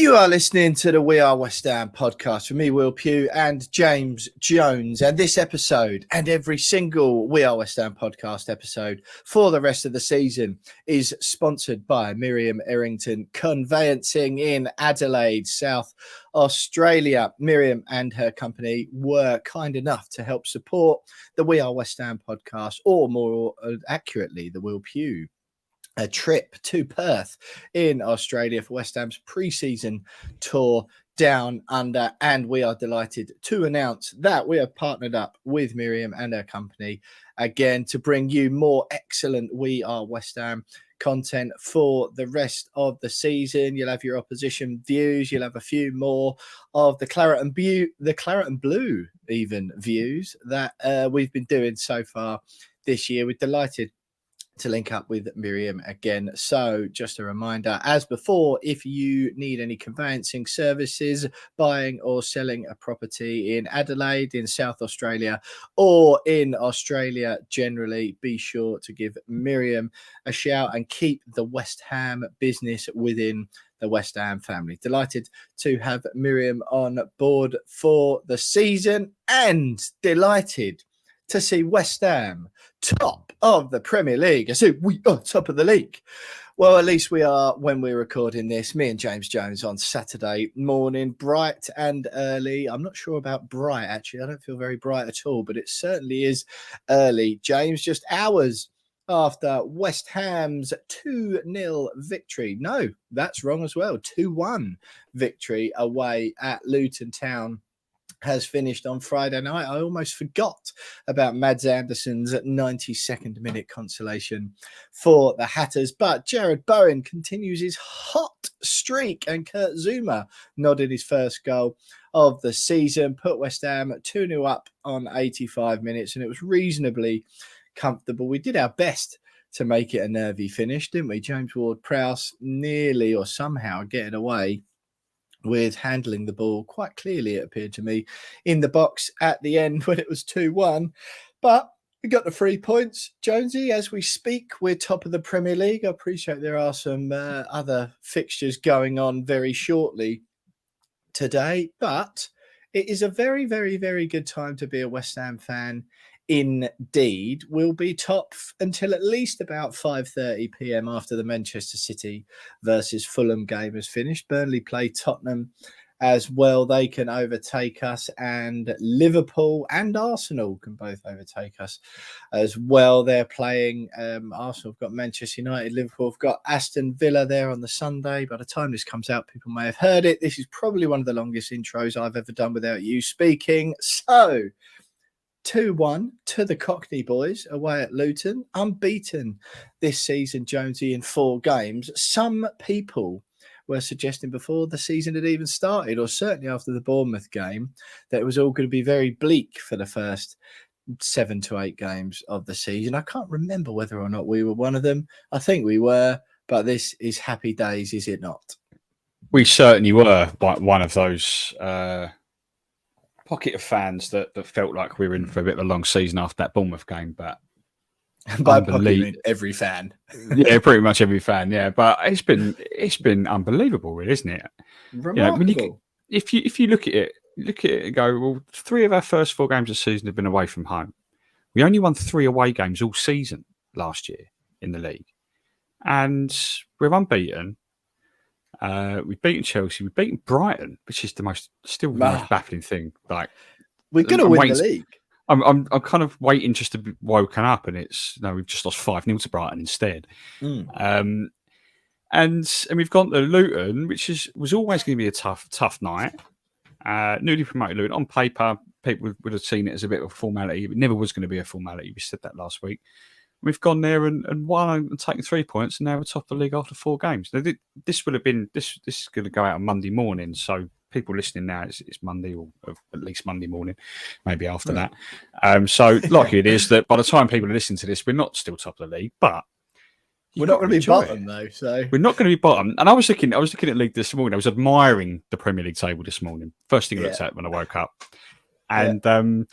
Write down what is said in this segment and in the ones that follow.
You are listening to the We Are West Ham podcast with me, Will Pugh, and James Jones. And this episode and every single We Are West Ham podcast episode for the rest of the season is sponsored by Miriam Errington Conveyancing in Adelaide, South Australia. Miriam and her company were kind enough to help support the We Are West Ham podcast, or more accurately, the Will Pugh a trip to Perth in Australia for West Ham's pre-season tour down under. And we are delighted to announce that we have partnered up with Miriam and her company again to bring you more excellent We Are West Ham content for the rest of the season. You'll have your opposition views. You'll have a few more of the claret and blue even views that we've been doing so far this year. We're delighted to link up with Miriam again. So just a reminder, as before, if you need any conveyancing services, buying or selling a property in Adelaide, in South Australia, or in Australia generally, be sure to give Miriam a shout and keep the West Ham business within the West Ham family. Delighted to have Miriam on board for the season, and delighted to see West Ham top of the Premier League. I say we are top of the league. Well, at least we are when we're recording this. Me and James Jones on Saturday morning, bright and early. I'm not sure about bright, actually. I don't feel very bright at all, but it certainly is early. James, just hours after West Ham's 2-0 victory. No, that's wrong as well. 2-1 victory away at Luton Town has finished on Friday night. I almost forgot about Mads Anderson's 92nd minute consolation for the Hatters, but Jared Bowen continues his hot streak, and Kurt Zouma nodded his first goal of the season, put West Ham 2-0 up on 85 minutes, and it was reasonably comfortable. We did our best to make it a nervy finish, didn't we? James Ward-Prowse nearly or somehow getting away with handling the ball quite clearly, it appeared to me, in the box at the end when it was 2-1. But we got the 3 points, Jonesy. As we speak, we're top of the Premier League. I appreciate there are some other fixtures going on very shortly today, but it is a very, very, very good time to be a West Ham fan. Indeed, we'll be top until at least about 5:30 p.m. after the Manchester City versus Fulham game has finished. Burnley play Tottenham as well. They can overtake us, and Liverpool and Arsenal can both overtake us as well. They're playing. Arsenal have got Manchester United. Liverpool have got Aston Villa there on the Sunday. By the time this comes out, people may have heard it. This is probably one of the longest intros I've ever done without you speaking. So 2-1 to the Cockney boys away at Luton, unbeaten this season, Jonesy, in 4 games. Some people were suggesting before the season had even started, or certainly after the Bournemouth game, that it was all going to be very bleak for the first 7 to 8 games of the season. I can't remember whether or not we were one of them. I think we were, but this is happy days, is it not? We certainly were one of those pocket of fans that felt like we were in for a bit of a long season after that Bournemouth game, but by pocket, every fan. Yeah, pretty much every fan. Yeah, but it's been unbelievable, really, isn't it? Remarkable. You know, if you look at it and go, well, 3 of our first 4 games of the season have been away from home. We only won 3 away games all season last year in the league, and we're unbeaten. We've beaten Chelsea, we've beaten Brighton, which is the most baffling thing. Like, we're going to win the league. I'm kind of waiting just to be woken up, and we've just lost 5-0 to Brighton instead. And we've gone to Luton, which was always going to be a tough night. Newly promoted Luton, on paper, people would have seen it as a bit of a formality. It never was going to be a formality. We said that last week. We've gone there and won and taken 3 points, and now we're top of the league after 4 games. Now, this would have been this is going to go out on Monday morning, so people listening now, it's Monday, or at least Monday morning, maybe after that. So likely it is that by the time people are listening to this, we're not still top of the league, but we're not going to be bottom though. So we're not going to be bottom. And I was looking at league this morning. I was admiring the Premier League table this morning. First thing I looked at when I woke up, and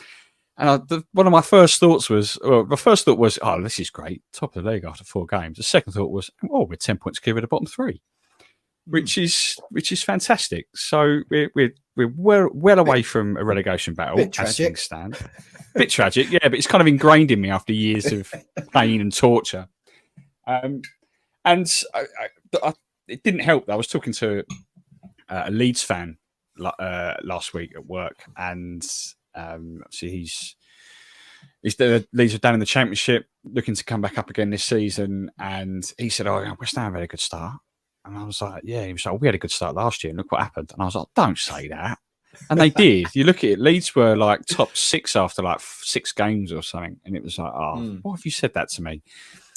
one of my first thoughts was, oh, this is great, top of the league after 4 games. The second thought was, oh, we're 10 points clear of the bottom 3. which is fantastic. So we're well away from a relegation battle. Bit tragic. As things stand. Bit tragic, yeah, but it's kind of ingrained in me after years of pain and torture. And it didn't help that I was talking to a Leeds fan last week at work, and obviously Leeds are down in the Championship, looking to come back up again this season, and he said, "Oh, West Ham had a good start," and I was like, "Yeah." He was like, "We had a good start last year, and look what happened." And I was like, "Don't say that." And they did. You look at it, Leeds were like top 6 after like 6 games or something, and it was like, why have you said that to me?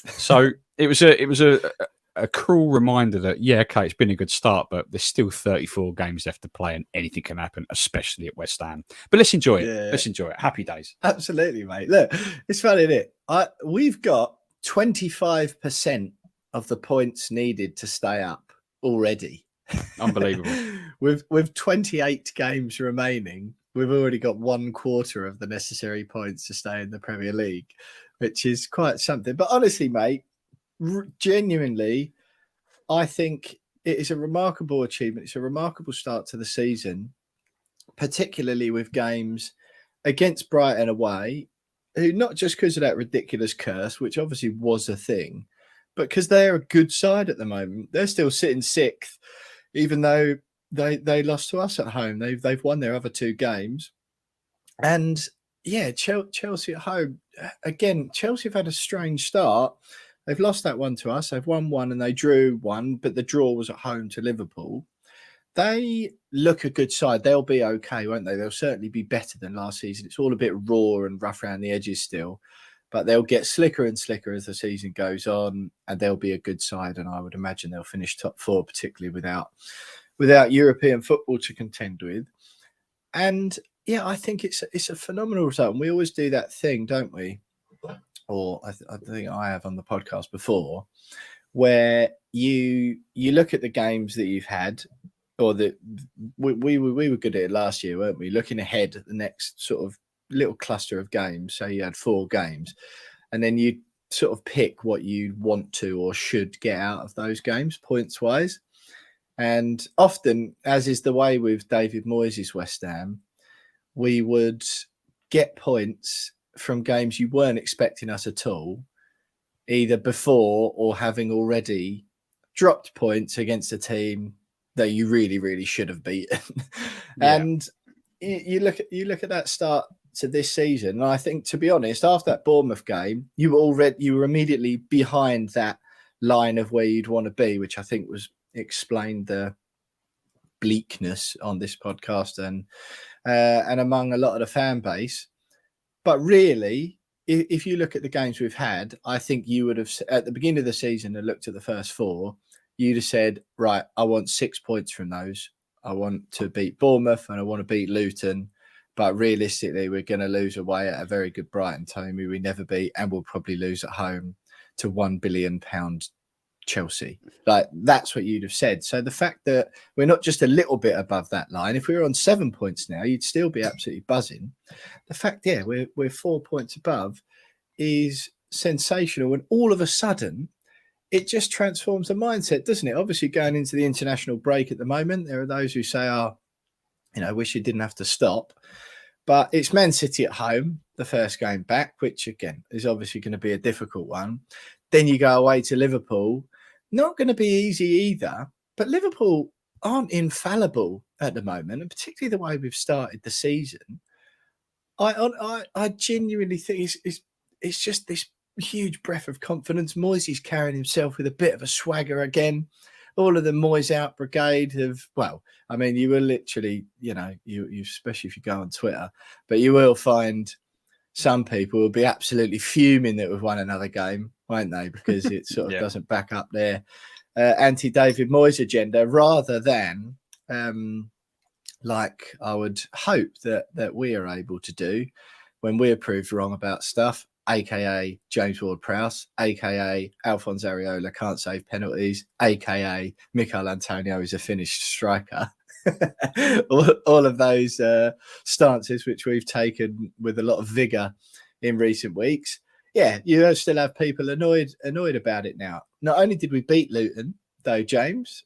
So it was a cruel reminder that, yeah, okay, it's been a good start, but there's still 34 games left to play, and anything can happen, especially at West Ham. But let's enjoy it. Yeah. Let's enjoy it. Happy days. Absolutely, mate. Look, it's funny, isn't it? We've got 25% of the points needed to stay up already. Unbelievable. With 28 games remaining, we've already got 1/4 of the necessary points to stay in the Premier League, which is quite something. But honestly, mate, genuinely, I think it is a remarkable achievement. It's a remarkable start to the season, particularly with games against Brighton away, who not just because of that ridiculous curse, which obviously was a thing, but because they're a good side at the moment. They're still sitting 6th, even though they lost to us at home. They've won their other 2 games. And yeah, Chelsea at home, again, Chelsea have had a strange start. They've lost that one to us. They've won 1 and they drew 1, but the draw was at home to Liverpool. They look a good side. They'll be okay, won't they? They'll certainly be better than last season. It's all a bit raw and rough around the edges still, but they'll get slicker and slicker as the season goes on, and they'll be a good side. And I would imagine they'll finish top 4, particularly without European football to contend with. And yeah, I think it's a phenomenal result. And we always do that thing, don't we? Or I think I have on the podcast before, where you look at the games that you've had, or that we were good at it last year, weren't we? Looking ahead at the next sort of little cluster of games. So you had 4 games, and then you sort of pick what you want to or should get out of those games points wise. And often, as is the way with David Moyes' West Ham, we would get points from games you weren't expecting us at all, either before or having already dropped points against a team that you really, really should have beaten. Yeah. And you look at that start to this season, and I think, to be honest, after that Bournemouth game, you were immediately behind that line of where you'd want to be, which I think explained the bleakness on this podcast and among a lot of the fan base. But really, if you look at the games we've had, I think you would have, at the beginning of the season and looked at the first 4, you'd have said, right, I want 6 points from those. I want to beat Bournemouth and I want to beat Luton. But realistically, we're going to lose away at a very good Brighton team who we never beat, and we'll probably lose at home to £1 billion Chelsea. Like, that's what you'd have said. So the fact that we're not just a little bit above that line, if we were on 7 points now, you'd still be absolutely buzzing. The fact, yeah, we're 4 points above is sensational. And all of a sudden, it just transforms the mindset, doesn't it? Obviously, going into the international break at the moment, there are those who say, wish you didn't have to stop. But it's Man City at home, the first game back, which, again, is obviously going to be a difficult one. Then you go away to Liverpool. Not going to be easy either, but Liverpool aren't infallible at the moment, and particularly the way we've started the season. I genuinely think it's just this huge breath of confidence. Moyes is carrying himself with a bit of a swagger again. All of the Moyes out brigade have, well, I mean, you will literally, you especially if you go on Twitter, but you will find some people will be absolutely fuming that we've won another game, won't they? Because it sort of doesn't back up their anti-David Moyes agenda, rather than like I would hope that we are able to do when we're proved wrong about stuff, aka James Ward-Prowse, aka Alphonse Areola can't save penalties, aka Mikel Antonio is a finished striker. all of those stances which we've taken with a lot of vigor in recent weeks. Yeah, you still have people annoyed about it now. Not only did we beat Luton, though, James,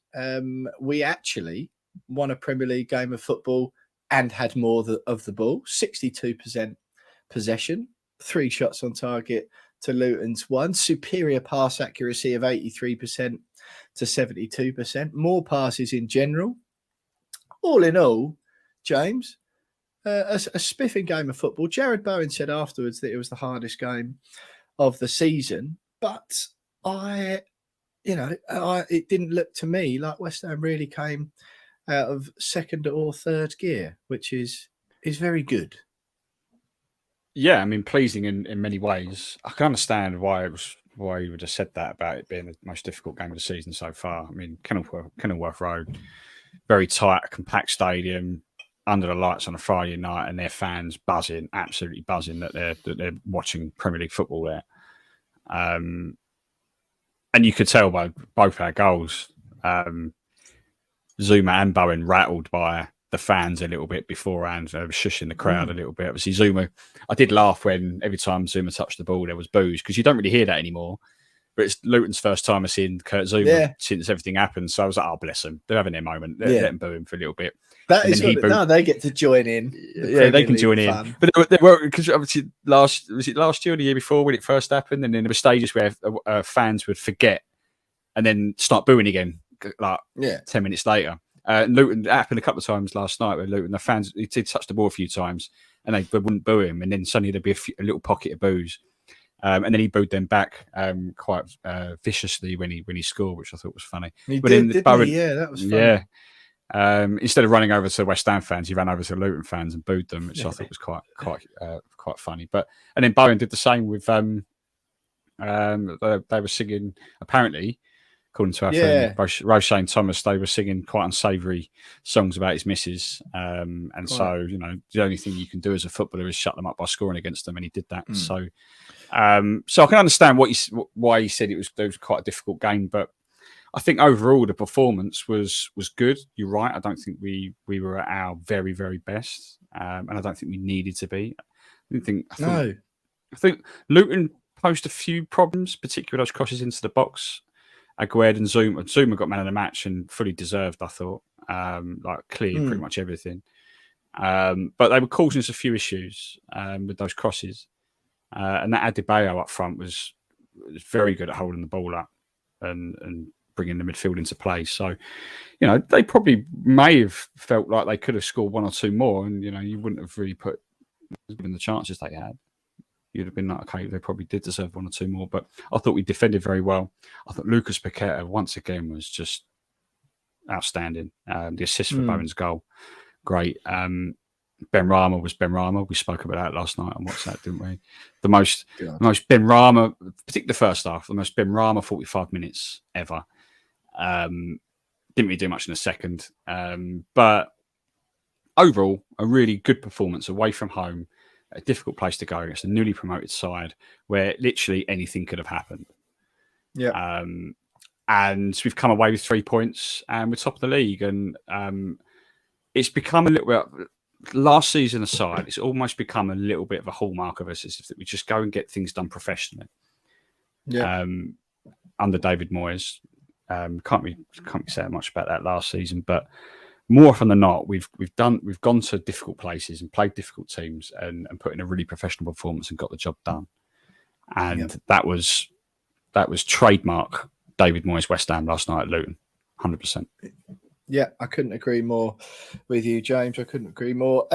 we actually won a Premier League game of football and had more of the ball. 62% possession, 3 shots on target to Luton's 1. Superior pass accuracy of 83% to 72%. More passes in general. All in all, James, a spiffing game of football. Jared Bowen said afterwards that it was the hardest game of the season, but it didn't look to me like West Ham really came out of second or third gear, which is very good. Yeah, I mean, pleasing in many ways. I can understand why you would have said that about it being the most difficult game of the season so far. I mean, Kenilworth Road, very tight, compact stadium, under the lights on a Friday night, and their fans absolutely buzzing that they're watching Premier League football there. And you could tell by both our goals, Zouma and Bowen rattled by the fans a little bit beforehand, shushing the crowd a little bit. Obviously, Zouma, I did laugh when every time Zouma touched the ball, there was boos, because you don't really hear that anymore. But it's Luton's first time I've seen Kurt Zouma since everything happened. So I was like, oh, bless them. They're having their moment. Let them boo him for a little bit. That is now they get to join in. They can join in. But they were, because obviously last year or the year before when it first happened, and then there were stages where fans would forget and then start booing again, 10 minutes later. Luton, it happened a couple of times last night where Luton, the fans, he did touch the ball a few times and they wouldn't boo him, and then suddenly there'd be a little pocket of boos. And then he booed them back quite viciously when he scored, which I thought was funny. Yeah, that was funny. Yeah. Instead of running over to West Ham fans, he ran over to Luton fans and booed them, which I thought was quite funny. And then Bowen did the same with they were singing, apparently, according to our friend Roshane Thomas, they were singing quite unsavoury songs about his missus. So, the only thing you can do as a footballer is shut them up by scoring against them, and he did that. So I can understand why he said it was quite a difficult game, but I think overall the performance was good. You're right. I don't think we were at our very, very best, and I don't think we needed to be. I think Luton posed a few problems, particularly those crosses into the box. Aguerd and Zouma got man of the match and fully deserved, I thought. Cleared pretty much everything. But they were causing us a few issues with those crosses. And that Adebayo up front was very good at holding the ball up and bringing the midfield into play. So, they probably may have felt like they could have scored 1 or 2 more, and, you wouldn't have really put in the chances they had. You'd have been like, okay, they probably did deserve 1 or 2 more. But I thought we defended very well. I thought Lucas Paqueta, once again, was just outstanding. The assist for Bowen's goal, great. Benrahma was Benrahma. We spoke about that last night on WhatsApp, didn't we? The most Benrahma, particularly the first half, the most Benrahma 45 minutes ever. Didn't really do much in the second. But overall, a really good performance away from home. A difficult place to go against a newly promoted side where literally anything could have happened. Yeah. And we've come away with 3 points and we're top of the league. And it's become a little bit, last season aside, it's almost become a little bit of a hallmark of us is that we just go and get things done professionally. Yeah. Under David Moyes. Can't be saying much about that last season, but more often than not, we've gone to difficult places and played difficult teams and put in a really professional performance and got the job done. And that was trademark David Moyes West Ham last night at Luton, 100%. Yeah, I couldn't agree more with you, James. I couldn't agree more.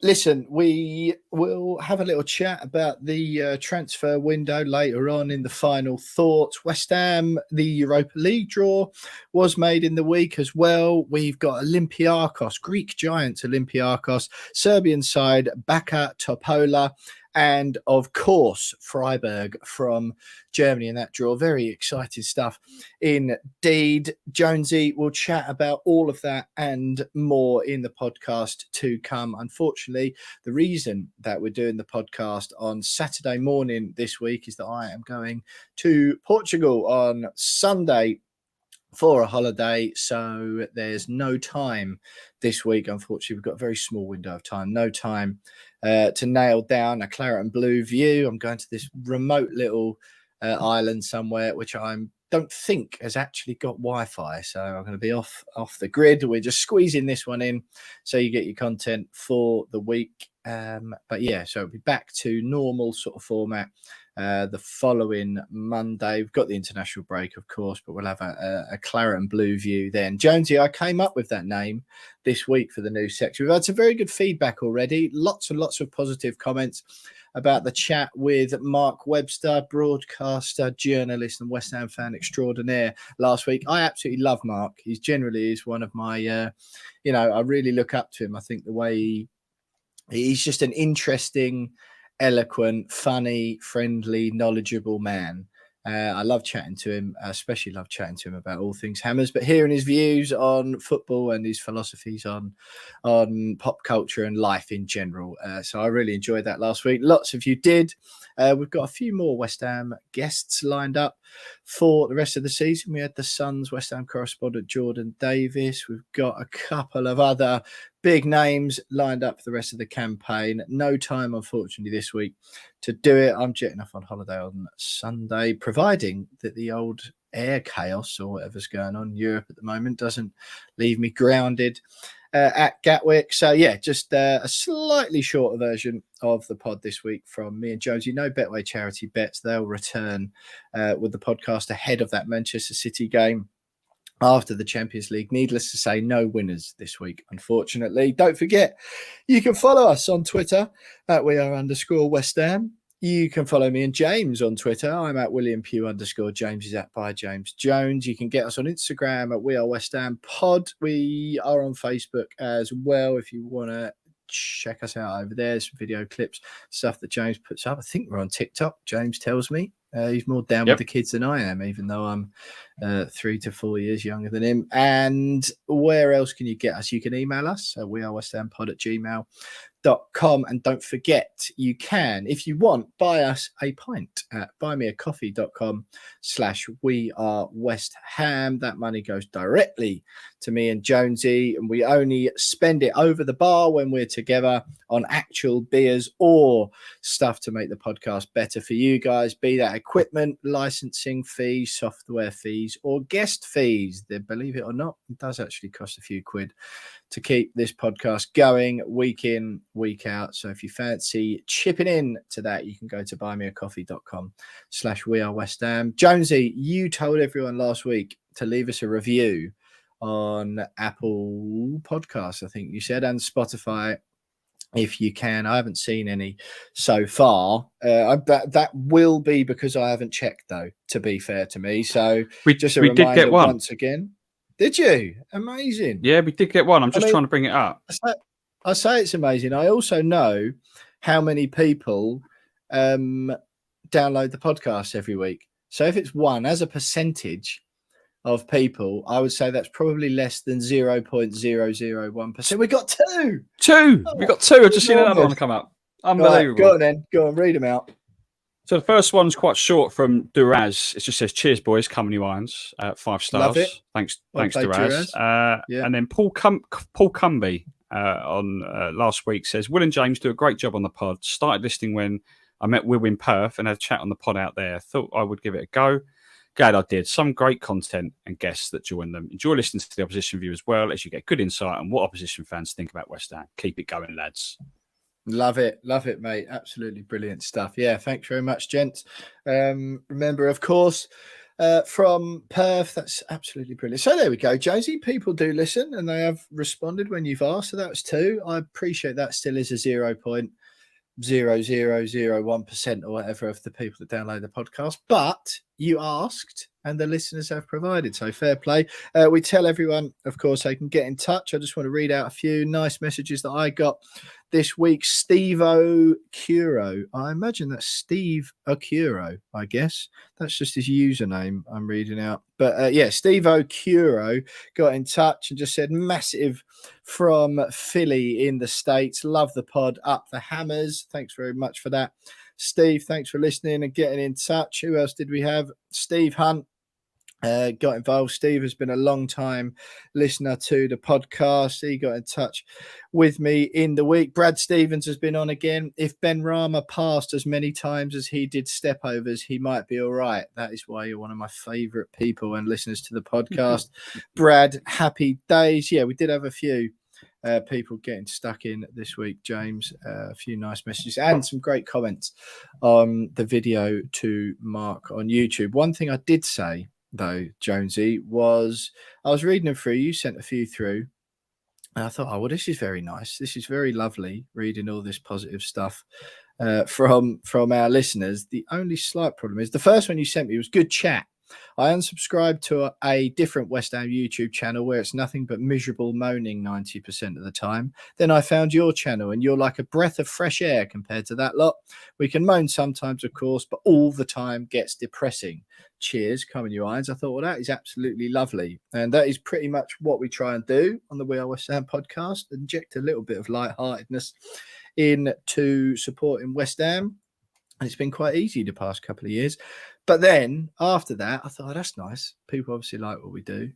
Listen, we will have a little chat about the transfer window later on in the final thoughts. West Ham, the Europa League draw was made in the week as well. We've got Olympiakos, Greek giants Olympiakos, Serbian side Baka Topola, and of course, Freiburg from Germany in that draw. Very exciting stuff indeed. Jonesy will chat about all of that and more in the podcast to come. Unfortunately, the reason that we're doing the podcast on Saturday morning this week is that I am going to Portugal on Sunday for a holiday, so there's no time this week. Unfortunately, we've got a very small window of time, no time to nail down a claret and blue view. I'm going to this remote little island somewhere, which I'm don't think has actually got Wi-Fi, so I'm going to be off the grid. We're just squeezing this one in so you get your content for the week. But yeah, so it'll be back to normal sort of format the following Monday. We've got the international break, of course, but we'll have a claret and blue view then. Jonesy, I came up with that name this week for the new section. We've had some very good feedback already. Lots and lots of positive comments about the chat with Mark Webster, broadcaster, journalist, and West Ham fan extraordinaire last week. I absolutely love Mark. He's generally is one of my, I really look up to him. I think the way he's just an interesting, eloquent, funny, friendly, knowledgeable man. I love chatting to him. I especially love chatting to him about all things Hammers, but hearing his views on football and his philosophies on pop culture and life in general. So I really enjoyed that last week. Lots of you did. We've got a few more West Ham guests lined up for the rest of the season. We had the Sun's West Ham correspondent Jordan Davis. We've got a couple of other big names lined up for the rest of the campaign. No time, unfortunately, this week to do it. I'm jetting off on holiday on Sunday, providing that the old air chaos or whatever's going on in Europe at the moment doesn't leave me grounded at Gatwick. So yeah, just a slightly shorter version of the pod this week from me and Jonesy. No Betway charity bets. They'll return with the podcast ahead of that Manchester City game after the Champions League. Needless to say, no winners this week, unfortunately. Don't forget, you can follow us on Twitter at @WeAre_West Ham. You can follow me and James on Twitter. I'm at William Pugh _ James is at by James Jones. You can get us on Instagram at We Are West Ham Pod. We are on Facebook as well if you want to check us out over there. Some video clips, stuff that James puts up. I think we're on TikTok, James tells me. He's more down with the kids than I am, even though I'm 3 to 4 years younger than him. And where else can you get us? You can email us at wearewesthampod@gmail.com. And don't forget, you can, if you want, buy us a pint at buymeacoffee.com/wearewestham. That money goes directly to me and Jonesy, and we only spend it over the bar when we're together on actual beers or stuff to make the podcast better for you guys, be that equipment, licensing fees, software fees, or guest fees. Believe it or not, it does actually cost a few quid to keep this podcast going week in, week out. So if you fancy chipping in to that, you can go to buymeacoffee.com/wearewestham. Jonesy, you told everyone last week to leave us a review on Apple Podcasts, I think you said, and Spotify if you can. I haven't seen any so far. That will be because I haven't checked, though, to be fair to me. So just a reminder did get one once again. Did you? Amazing. Yeah, we did get one. I'm just trying to bring it up. I say it's amazing. I also know how many people download the podcast every week. So if it's one as a percentage of people, I would say that's probably less than 0.001%. We got two. We got two. I've just seen another one come up. Unbelievable. Right, go on then. Go on, read them out. So the first one's quite short from Duraz. It just says, "Cheers, boys. Come new irons. 5 stars. Love it. Thanks, Duraz." And then Paul Cumby on last week says, "Will and James do a great job on the pod. Started listening when I met Will in Perth and had a chat on the pod out there. Thought I would give it a go. Glad I did. Some great content and guests that join them. Enjoy listening to the opposition view as well, as you get good insight on what opposition fans think about West Ham. Keep it going, lads." Love it, mate. Absolutely brilliant stuff. Yeah, thanks very much, gents. Remember, of course, from Perth, that's absolutely brilliant. So there we go, Josie. People do listen, and they have responded when you've asked. So that was 2. I appreciate that. Still is a 0.0001% or whatever of the people that download the podcast, but you asked and the listeners have provided, so fair play. We tell everyone, of course, they can get in touch. I just want to read out a few nice messages that I got this week. Steve O'Curo, I imagine that's Steve O'Curo, I guess that's just his username I'm reading out, but yeah, Steve O'Curo got in touch and just said, "Massive from Philly in the States, love the pod, up the Hammers." Thanks very much for that, Steve. Thanks for listening and getting in touch. Who else did we have? Steve Hunt got involved. Steve has been a long time listener to the podcast. He got in touch with me in the week. Brad Stevens has been on again. If Benrahma passed as many times as he did stepovers, he might be all right. That is why you're one of my favourite people and listeners to the podcast. Brad, happy days. Yeah, we did have a few people getting stuck in this week, James. A few nice messages and some great comments on the video to Mark on YouTube. One thing I did say, though, Jonesy, was I was reading them through. You sent a few through. And I thought, oh, well, this is very nice. This is very lovely, reading all this positive stuff from our listeners. The only slight problem is the first one you sent me was good chat. I unsubscribed to a different West Ham YouTube channel where it's nothing but miserable moaning 90% of the time. Then I found your channel and you're like a breath of fresh air compared to that lot. We can moan sometimes, of course, but all the time gets depressing. Cheers, come in your eyes. I thought, well, that is absolutely lovely. And that is pretty much what we try and do on the We Are West Ham podcast, inject a little bit of lightheartedness into supporting West Ham. And it's been quite easy the past couple of years. But then after that, I thought, oh, that's nice. People obviously like what we do.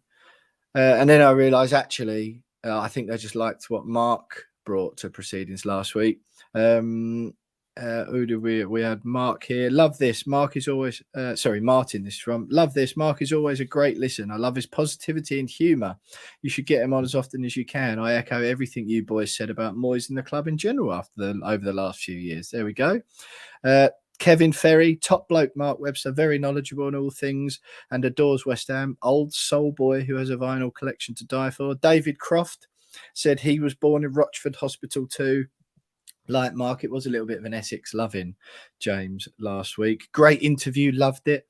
And then I realised, actually, I think they just liked what Mark brought to proceedings last week. Who did we had Mark here. Love this. Mark is always, Martin, this is from. Love this. Mark is always a great listen. I love his positivity and humour. You should get him on as often as you can. I echo everything you boys said about Moyes and the club in general over the last few years. There we go. Kevin Ferry, top bloke Mark Webster, very knowledgeable on all things and adores West Ham. Old soul boy who has a vinyl collection to die for. David Croft said he was born in Rochford Hospital too. Like Mark, it was a little bit of an Essex loving, James, last week. Great interview, loved it.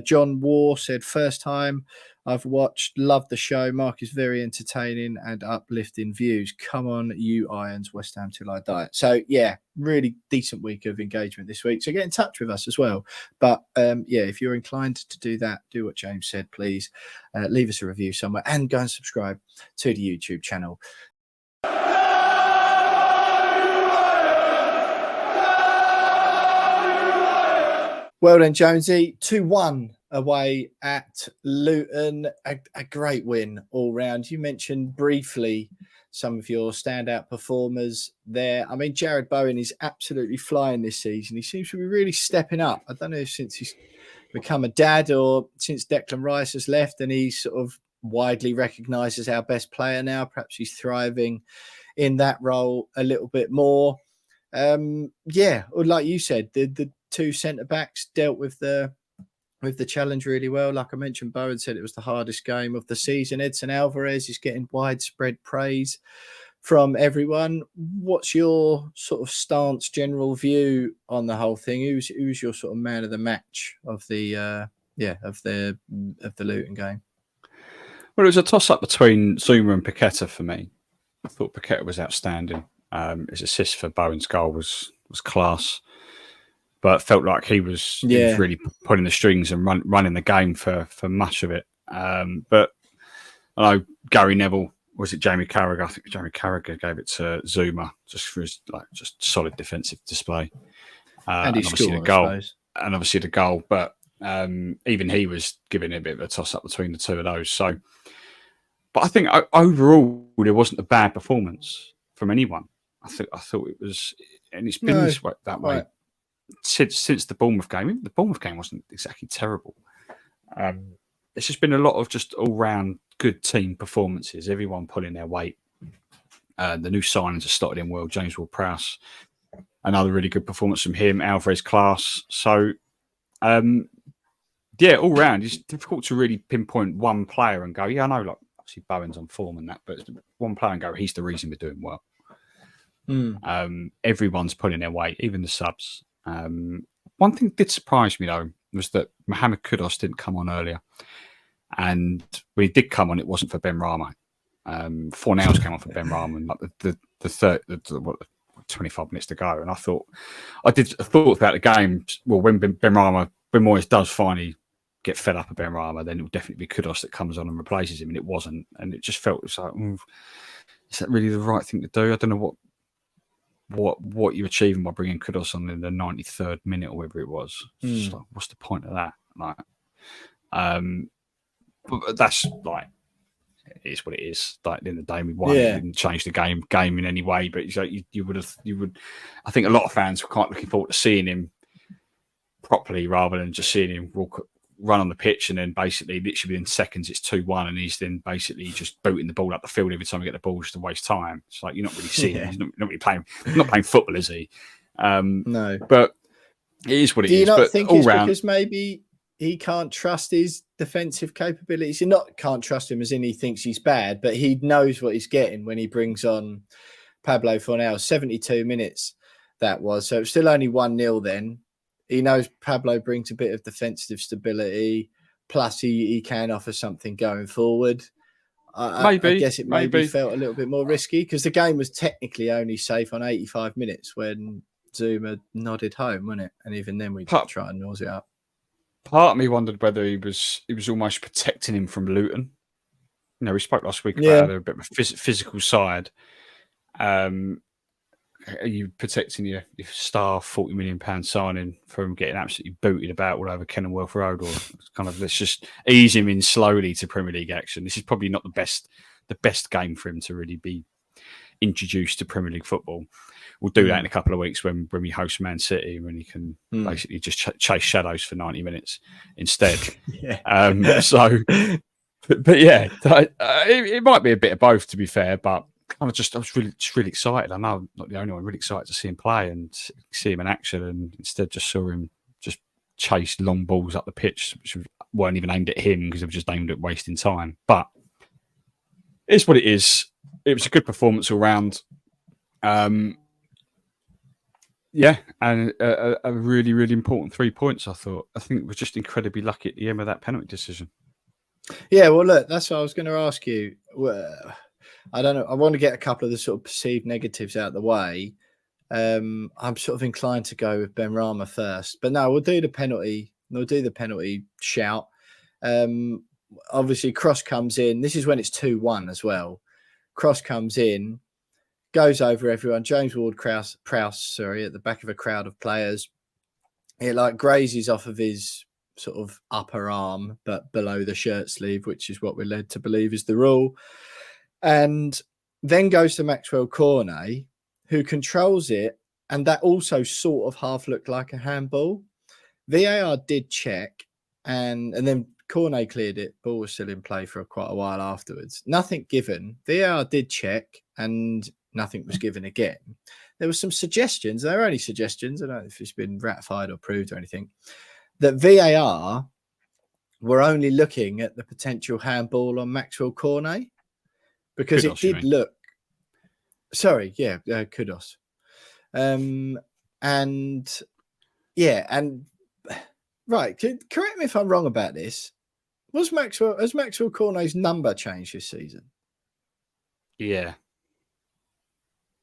John War said, first time I've watched, loved the show. Mark is very entertaining and uplifting views. Come on, you Irons, West Ham till I die. So, yeah, really decent week of engagement this week. So get in touch with us as well. But, if you're inclined to do that, do what James said, please. Leave us a review somewhere and go and subscribe to the YouTube channel. Well then, Jonesy, 2-1 away at Luton. A great win all round. You mentioned briefly some of your standout performers there. I mean, Jared Bowen is absolutely flying this season. He seems to be really stepping up. I don't know if since he's become a dad or since Declan Rice has left and he's sort of widely recognised as our best player now. Perhaps he's thriving in that role a little bit more. Like you said, the two centre backs dealt with the challenge really well. Like I mentioned, Bowen said it was the hardest game of the season. Edson Alvarez is getting widespread praise from everyone. What's your sort of stance, general view on the whole thing? Who's your sort of man of the match of the Luton game? Well, it was a toss-up between Zouma and Paqueta for me. I thought Paqueta was outstanding. His assist for Bowen's goal was class, but felt like he was really pulling the strings and running the game for much of it. But I know Gary Neville, was it Jamie Carragher? I think Jamie Carragher gave it to Zouma just for his just solid defensive display. And he scored, and obviously the goal. But even he was giving it a bit of a toss-up between the two of those. So, but I think overall there wasn't a bad performance from anyone. I thought it was, and it's been that way since the Bournemouth game. The Bournemouth game wasn't exactly terrible. It's just been a lot of just all-round good team performances. Everyone pulling their weight. The new signings have started in well. James Ward-Prowse, another really good performance from him. Alvarez class. So, all round, it's difficult to really pinpoint one player and go, I know, like obviously Bowen's on form and that, but one player and go, he's the reason we're doing well. Everyone's pulling their weight, even the subs. One thing that did surprise me though was that Mohamed Kudus didn't come on earlier, and when he did come on, it wasn't for Benrahma. Fornals came on for Benrahma, and like the 25 minutes to go, and I thought about the game. Well, when Benrahma, when Moyes does finally get fed up of Benrahma, then it will definitely be Kudus that comes on and replaces him, and it wasn't, and it just felt like, is that really the right thing to do? I don't know what you're achieving by bringing Kudus on in the 93rd minute or whatever it was. Just like, what's the point of that? Like, But that's like, it is what it is. Like, at the end of the day, we won. It didn't change the game in any way. But you would. I think a lot of fans were quite looking forward to seeing him properly rather than just seeing him run on the pitch and then basically literally within seconds it's 2-1 and he's then basically just booting the ball up the field every time we get the ball just to waste time. It's like you're not really seeing him. He's not really playing. He's not playing football, is he? No. But it is what it is. Do you not but think it's because maybe he can't trust his defensive capabilities? He can't trust him as in he thinks he's bad, but he knows what he's getting when he brings on Pablo Fornal. 72 minutes that was. So it's still only 1-0 then. He knows Pablo brings a bit of defensive stability, plus he can offer something going forward. I guess it maybe felt a little bit more risky because the game was technically only safe on 85 minutes when Zouma nodded home, wasn't it? And even then we try and nose it up. Part of me wondered whether he was almost protecting him from Luton. You know, we spoke last week about a bit of a physical side. Are you protecting your star £40 million signing from getting absolutely booted about all over Kenilworth Road, or kind of let's just ease him in slowly to Premier League action? This is probably not the best game for him to really be introduced to Premier League football. We'll do that in a couple of weeks when we host Man City, when he can basically just chase shadows for 90 minutes instead. But yeah, it might be a bit of both, to be fair, but I was really excited. I know I'm not the only one. Really excited to see him play and see him in action, and instead just saw him just chase long balls up the pitch, which weren't even aimed at him because they were just aimed at wasting time. But it's what it is. It was a good performance all round. And a really, really important 3 points, I thought. I think we're just incredibly lucky at the end of that penalty decision. Yeah, well, look, that's what I was going to ask you. I don't know. I want to get a couple of the sort of perceived negatives out of the way. I'm sort of inclined to go with Benrahma first, but no, we'll do the penalty. We'll do the penalty shout. Obviously, Cross comes in. This is when it's 2-1 as well. Cross comes in, goes over everyone. James Ward-Prowse, at the back of a crowd of players. It like grazes off of his sort of upper arm, but below the shirt sleeve, which is what we're led to believe is the rule. And then goes to Maxwell Cornet, who controls it. And that also sort of half looked like a handball. VAR did check, and then Cornet cleared it. Ball was still in play for quite a while afterwards. Nothing given. VAR did check, and nothing was given again. There were some suggestions. They were only suggestions. I don't know if it's been ratified or proved or anything. That VAR were only looking at the potential handball on Maxwell Cornet. Because Kudos, it did look. Sorry, yeah, Kudos. And right, correct me if I'm wrong about this. Has Maxwell Cornet's number changed this season? Yeah.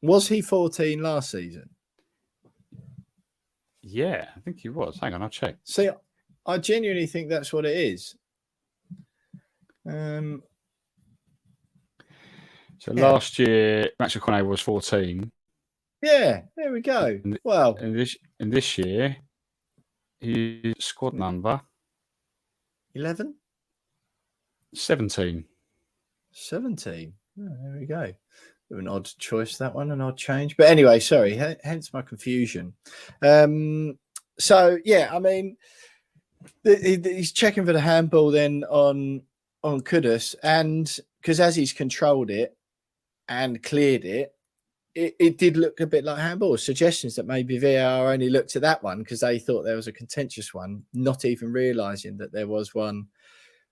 Was he 14 last season? Yeah, I think he was. Hang on, I'll check. See, I genuinely think that's what it is. So last year, Maxwell Cornet was 14. Yeah, there we go. Well, in this year, his squad number 11, 17. 17. Oh, there we go. An odd choice, that one, an odd change. But anyway, sorry, hence my confusion. So yeah, I mean, he's checking for the handball then on Kudus, and because as he's controlled it and cleared it, it did look a bit like handball. Suggestions that maybe VAR only looked at that one because they thought there was a contentious one, not even realising that there was one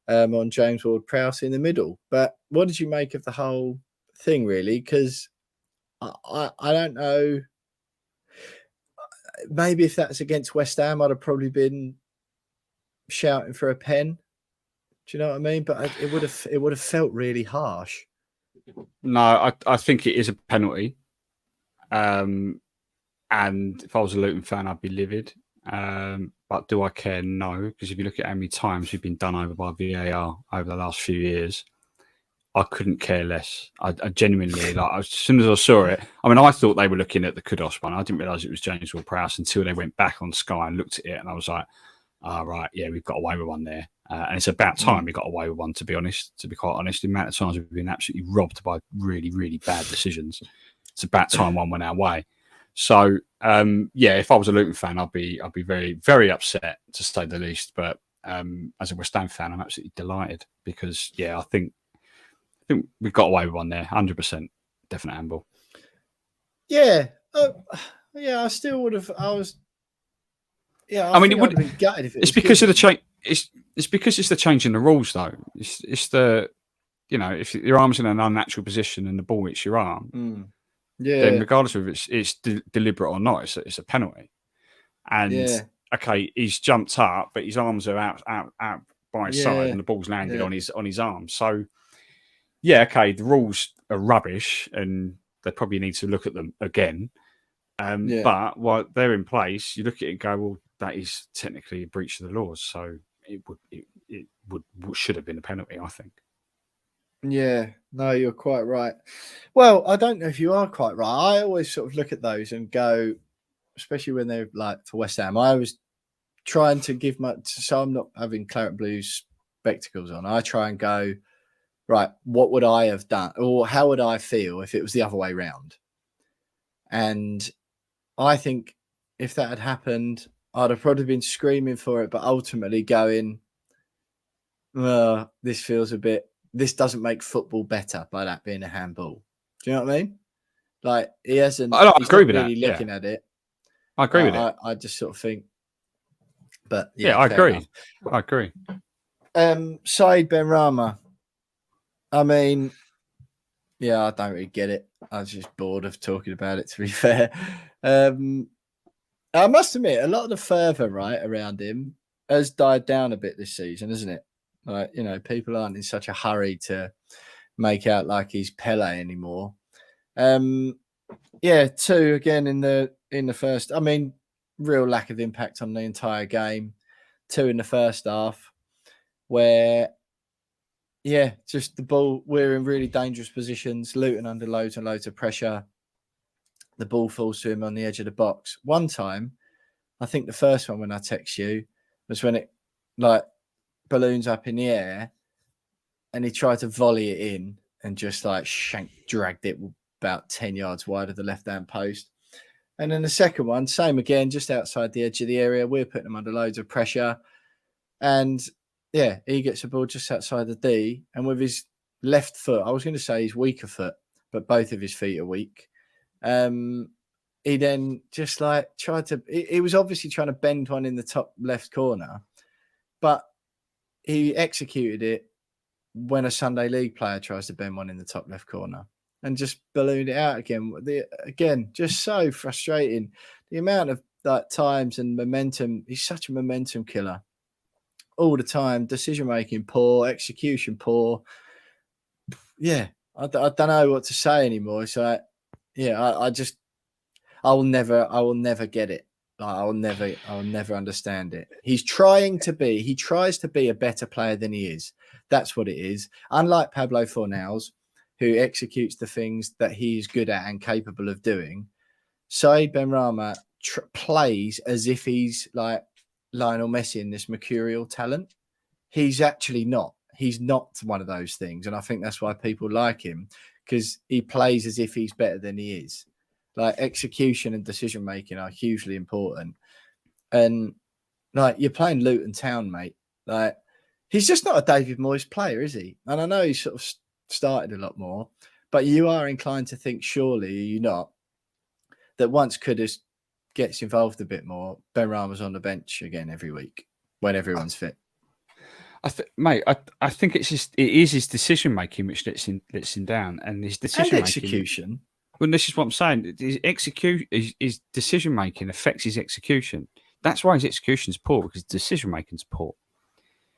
on James Ward-Prowse in the middle. But what did you make of the whole thing, really? Because I don't know. Maybe if that's against West Ham, I'd have probably been shouting for a pen. Do you know what I mean? But it would have felt really harsh. No, I think it is a penalty. And if I was a Luton fan, I'd be livid. But do I care? No, because if you look at how many times we've been done over by VAR over the last few years, I couldn't care less. I genuinely, as soon as I saw it, I mean, I thought they were looking at the Kudos one. I didn't realise it was James Ward-Prowse until they went back on Sky and looked at it, and I was like, right, yeah, we've got away with one there. And it's about time we got away with one, to be honest. To be quite honest, the amount of times we've been absolutely robbed by really, really bad decisions. It's about time one went our way. So, if I was a Luton fan, I'd be very, very upset, to say the least. But as a West Ham fan, I'm absolutely delighted because, I think we got away with one there, 100%, definite handball. Yeah, I still would have. I was. Yeah, I mean, it would have been gutted if it's because of the change. It's because it's the change in the rules, though. It's the, if your arm's in an unnatural position and the ball hits your arm, then regardless of if it's deliberate or not, it's a penalty. And okay, he's jumped up, but his arms are out by his side, and the ball's landed on his arm. So, okay, the rules are rubbish, and they probably need to look at them again. But while they're in place, you look at it and go, well, that is technically a breach of the laws. So it should have been a penalty, I think. Yeah, no, you're quite right. Well, I don't know if you are quite right. I always sort of look at those and go, especially when they're like for West Ham, I was trying to give so I'm not having claret blue spectacles on. I try and go, right, what would I have done? Or how would I feel if it was the other way round? And I think if that had happened, I'd have probably been screaming for it, but ultimately going, this doesn't make football better by that being a handball. Do you know what I mean? Like, he hasn't. I agree with really that. Looking at it. I agree with it. I just sort of think, but I agree. Enough. I agree. Saeed Benrahma. I mean, I don't really get it. I was just bored of talking about it, to be fair. I must admit, a lot of the fervour around him has died down a bit this season, hasn't it? Like, people aren't in such a hurry to make out like he's Pele anymore. 2 again in the first. I mean, real lack of impact on the entire game. 2 in the first half, where just the ball. We're in really dangerous positions. Luton under loads and loads of pressure. The ball falls to him on the edge of the box. One time, I think the first one when I text you was when it balloons up in the air, and he tried to volley it in and just dragged it about 10 yards wide of the left-hand post. And then the second one, same again, just outside the edge of the area. We're putting him under loads of pressure. And he gets the ball just outside the D, and with his left foot, I was going to say his weaker foot, but both of his feet are weak. He then just tried to, he was obviously trying to bend one in the top left corner, but he executed it when a Sunday League player tries to bend one in the top left corner and just ballooned it out again. Again, just so frustrating. The amount of times and momentum, he's such a momentum killer all the time. Decision making poor, execution poor. I don't know what to say anymore. It's like, I will never get it. I'll never understand it. He tries to be a better player than he is. That's what it is. Unlike Pablo Fornals, who executes the things that he is good at and capable of doing, Saeed Benrahma plays as if he's like Lionel Messi in this mercurial talent. He's actually not. He's not one of those things. And I think that's why people like him, because he plays as if he's better than he is. Like, execution and decision making are hugely important. And you're playing Luton Town, mate. Like, he's just not a David Moyes player, is he? And I know he's sort of started a lot more, but you are inclined to think, surely, are you not, that once Kudus gets involved a bit more, Benrahma's on the bench again every week when everyone's fit. I think it is his decision making which lets him down, and his decision and execution. Well, this is what I'm saying. His decision making affects his execution. That's why his execution is poor, because decision making is poor.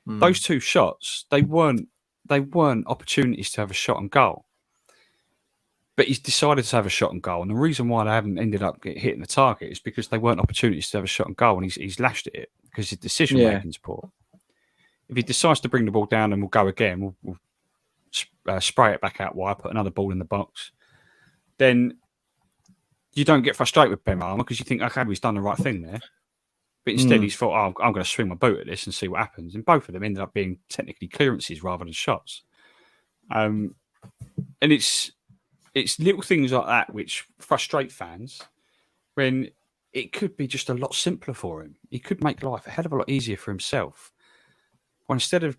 Those 2 shots, they weren't opportunities to have a shot on goal. But he's decided to have a shot on goal, and the reason why they haven't ended up hitting the target is because they weren't opportunities to have a shot on goal, and he's lashed at it because his decision making is poor. If he decides to bring the ball down and we'll go again, we'll spray it back out wide, put another ball in the box, then you don't get frustrated with Benrahma because you think, okay, he's done the right thing there. But instead, he's thought, oh, I'm going to swing my boot at this and see what happens. And both of them ended up being technically clearances rather than shots. And it's little things like that which frustrate fans when it could be just a lot simpler for him. He could make life a hell of a lot easier for himself. Well, instead of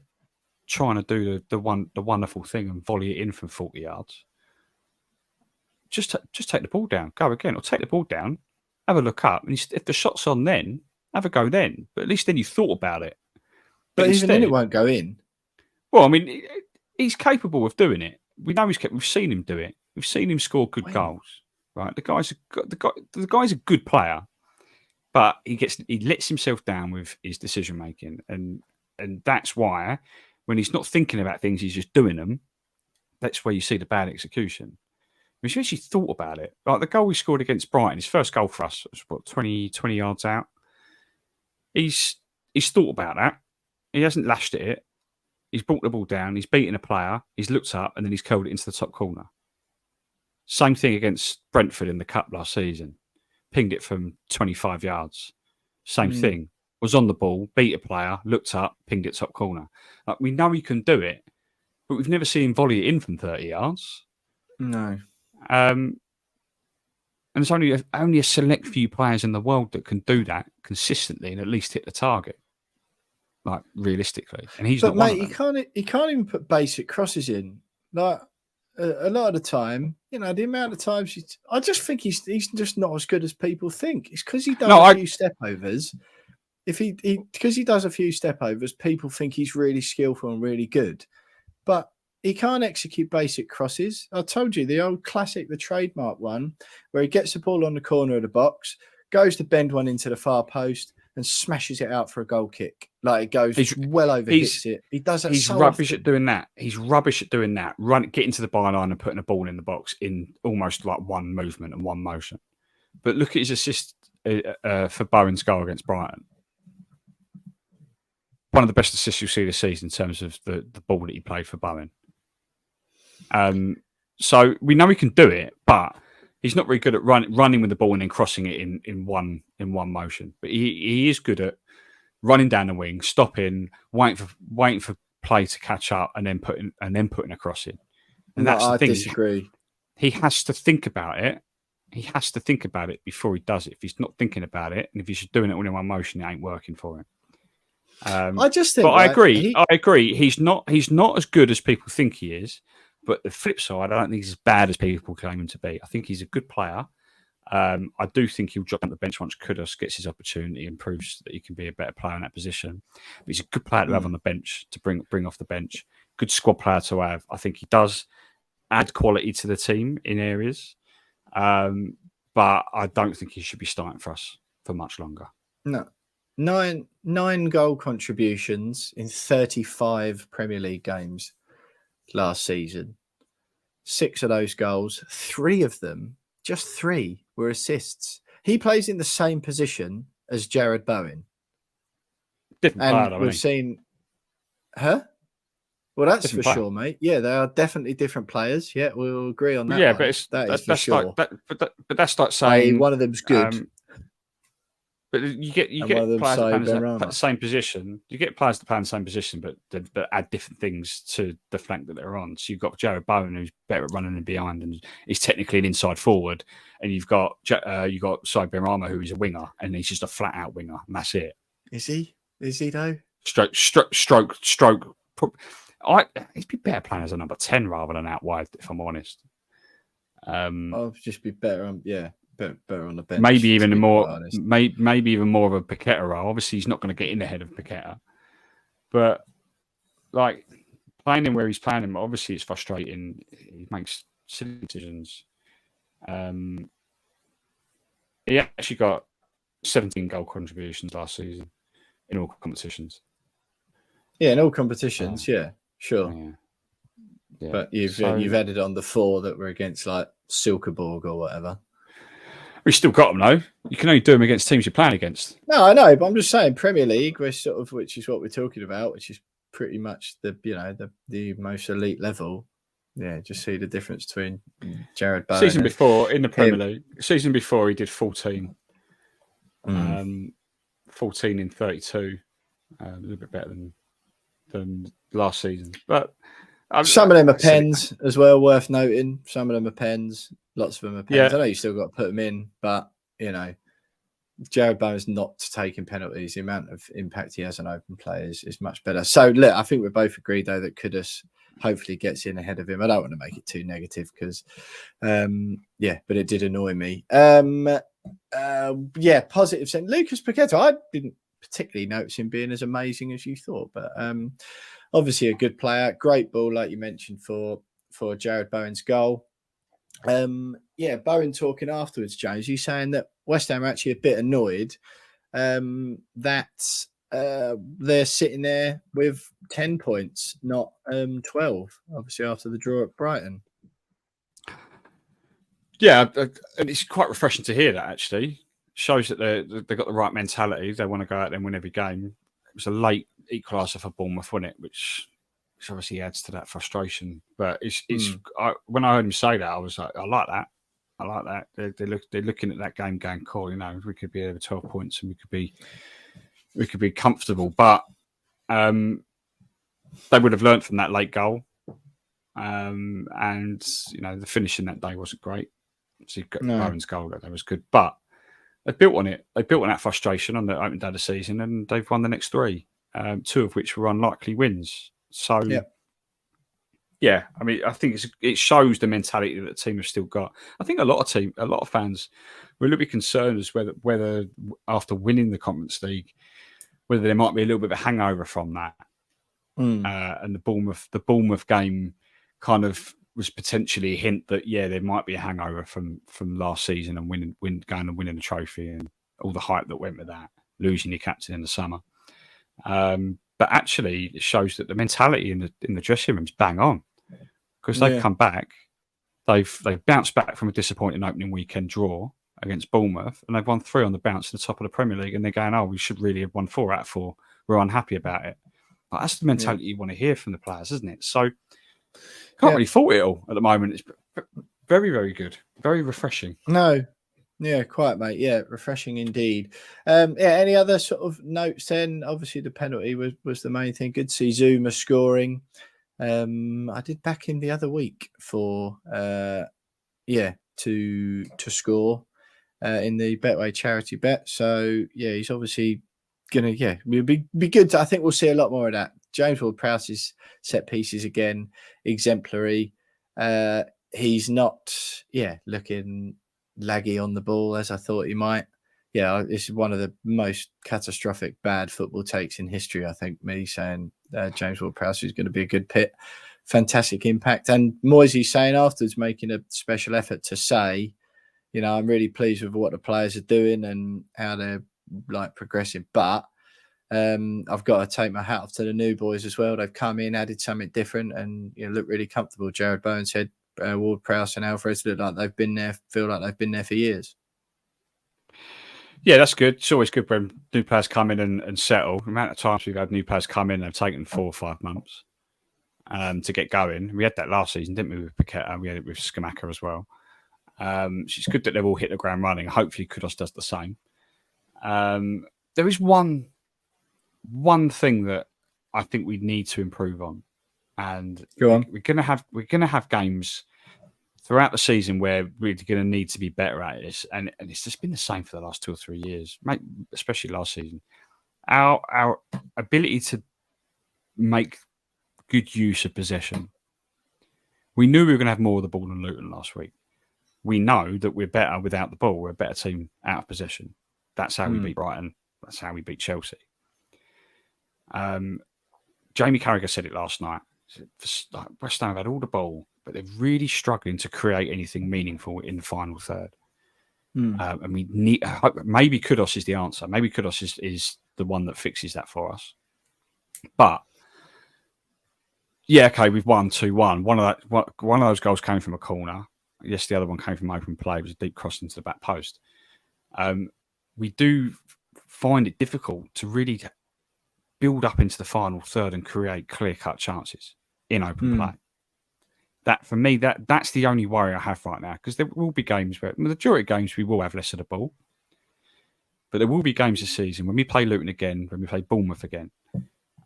trying to do the wonderful thing and volley it in from 40 yards, just take the ball down, go again, or take the ball down, have a look up, and if the shot's on then, have a go then. But at least then you thought about it. But even then it won't go in. Well, I mean, he's capable of doing it. We know we've seen him do it. We've seen him score good goals. Right, the guy's a good player, but he lets himself down with his decision making, and that's why when he's not thinking about things, he's just doing them. That's where you see the bad execution. He's actually thought about it. Like the goal he scored against Brighton, his first goal for us was what, 20 yards out. He's thought about that. He hasn't lashed at it. He's brought the ball down. He's beaten a player. He's looked up and then he's curled it into the top corner. Same thing against Brentford in the Cup last season. Pinged it from 25 yards. Same thing. Was on the ball, beat a player, looked up, pinged it top corner. Like, we know he can do it, but we've never seen him volley it in from 30 yards. No. And there's only a select few players in the world that can do that consistently and at least hit the target, like realistically. And he's not one of them. He can't even put basic crosses in. Like a lot of the time, the amount of times I just think he's just not as good as people think. It's because he does a few step overs. Because he does a few step overs, people think he's really skillful and really good, but he can't execute basic crosses. I told you, the old classic, the trademark one, where he gets the ball on the corner of the box, goes to bend one into the far post and smashes it out for a goal kick. Like it goes well over, hits it. He does that. He's rubbish at doing that. He's rubbish at doing that. Getting to the byline and putting a ball in the box in almost like one movement and one motion. But look at his assist for Bowen's goal against Brighton. One of the best assists you'll see this season in terms of the ball that he played for Bowen. So we know he can do it, but he's not very good at running with the ball and then crossing it in one motion. But he is good at running down the wing, stopping, waiting for play to catch up, and then putting a cross in. And that's the thing. I disagree. He has to think about it. He has to think about it before he does it. If he's not thinking about it, and if he's just doing it all in one motion, it ain't working for him. I just think, but I agree. He's not as good as people think he is. But the flip side, I don't think he's as bad as people claim him to be. I think he's a good player. I do think he'll drop on the bench once Kudus gets his opportunity and proves that he can be a better player in that position. But he's a good player to have on the bench, to bring off the bench. Good squad player to have. I think he does add quality to the team in areas. But I don't think he should be starting for us for much longer. No. Nine goal contributions in 35 Premier League games last season. 6 of those goals, 3 of them, just 3 were assists. He plays in the same position as Jared Bowen. Different player, we've seen her. Well, that's different for sure, mate. Yeah, they are definitely different players. Yeah, we'll agree on that. Yeah, one. But that's for sure. But that's like saying one of them's good. But you get players that play the same position. You get players that play in the same position, but add different things to the flank that they're on. So you've got Jared Bowen, who's better at running in behind, and he's technically an inside forward. And you've got Benrahma, who is a winger, and he's just a flat out winger, and that's it. Is he? Is he though? Stroke. He'd be better playing as a number 10 rather than out wide, if I'm honest. I'll just be better on better on the bench. Maybe even more of a Paqueta role. Obviously, he's not going to get in ahead of Paqueta. But like playing him where he's playing him, obviously it's frustrating. He makes silly decisions. He actually got 17 goal contributions last season in all competitions. Yeah, in all competitions, yeah, sure. Yeah. But you've added on the 4 that were against like Silkeborg or whatever. We still got them though. You can only do them against teams you're playing against. No, I know, but I'm just saying Premier League, which is what we're talking about, which is pretty much the most elite level. Yeah, just see the difference between Jared Bowen. Season before in the Premier League, season before he did 14. 14 in 32, a little bit better than last season. But some of them are pens as well, worth noting. Some of them are pens. Lots of them are pens. Yeah. I know you still got to put them in, but Jared Bowen's not taking penalties. The amount of impact he has on open play is much better. So look, I think we're both agreed though that Kudus hopefully gets in ahead of him. I don't want to make it too negative because, but it did annoy me. Positive sense. Lucas Paquetá, I didn't particularly notice him being as amazing as you thought, but obviously a good player. Great ball, like you mentioned, for Jared Bowen's goal. Bowen talking afterwards, James, you saying that West Ham are actually a bit annoyed that they're sitting there with 10 points, not 12, obviously after the draw at Brighton. Yeah, and it's quite refreshing to hear that, actually. Shows that they've got the right mentality. They want to go out there and win every game. It was a late equaliser for Bournemouth, wasn't it? Which obviously adds to that frustration. But when I heard him say that, I was like, I like that. I like that. They're looking at that game going, cool, we could be over 12 points and we could be comfortable. But they would have learnt from that late goal. And the finishing that day wasn't great. So you've got Bowen's goal that was good. But they built on it. They built on that frustration on the opening day of the season, and they've won the next three, two of which were unlikely wins. So, I think it shows the mentality that the team have still got. I think a lot of fans were a little bit concerned as whether after winning the Conference League, whether there might be a little bit of a hangover from that. And the Bournemouth game kind of was potentially a hint that there might be a hangover from last season and going and winning the trophy and all the hype that went with that, losing your captain in the summer. But actually, it shows that the mentality in the dressing room is bang on, because they've come back, they've bounced back from a disappointing opening weekend draw against Bournemouth, and they've won 3 on the bounce to the top of the Premier League, and they're going, we should really have won 4 out of 4. We're unhappy about it. But that's the mentality you want to hear from the players, isn't it? So can't really fault it all at the moment. It's very, very good. Very refreshing. No. Yeah, quite, mate. Yeah, refreshing indeed. Any other sort of notes then? Obviously, the penalty was the main thing. Good to see Zouma scoring. I did back him the other week for to score in the Betway charity bet. So he's obviously gonna be good. I think we'll see a lot more of that. James Ward-Prowse's set pieces again, exemplary. He's not looking laggy on the ball as I thought he might. This is one of the most catastrophic bad football takes in history. I think me saying James Ward-Prowse is going to be a good pit, fantastic impact, and Moisey saying afterwards, making a special effort to say, I'm really pleased with what the players are doing and how they're progressing, but I've got to take my hat off to the new boys as well. They've come in, added something different, and look really comfortable. Jared Bowen said Ward-Prowse and Alvarez look like they've been there, feel like they've been there for years. Yeah, that's good. It's always good when new players come in and settle. The amount of times we've had new players come in, they've taken 4 or 5 months to get going. We had that last season, didn't we, with Paquetá? We had it with Scamacca as well. It's good that they've all hit the ground running. Hopefully Kudus does the same. There is one thing that I think we need to improve on, and we're gonna have games throughout the season where we're going to need to be better at this, and it's just been the same for the last 2 or 3 years, especially last season. Our ability to make good use of possession. We knew we were going to have more of the ball than Luton last week. We know that we're better without the ball. We're a better team out of possession. That's how we beat Brighton. That's how we beat Chelsea. Jamie Carragher said it last night. West Ham have had all the ball, but they're really struggling to create anything meaningful in the final third. And we need, maybe Kudus is the answer. Maybe Kudus is the one that fixes that for us. But we've won 2-1. One of those goals came from a corner. Yes, the other one came from open play. It was a deep cross into the back post. We do find it difficult to really build up into the final third and create clear-cut chances in open play. That, for me, that's the only worry I have right now, because there will be games where, the majority of games, we will have less of the ball. But there will be games this season when we play Luton again, when we play Bournemouth again,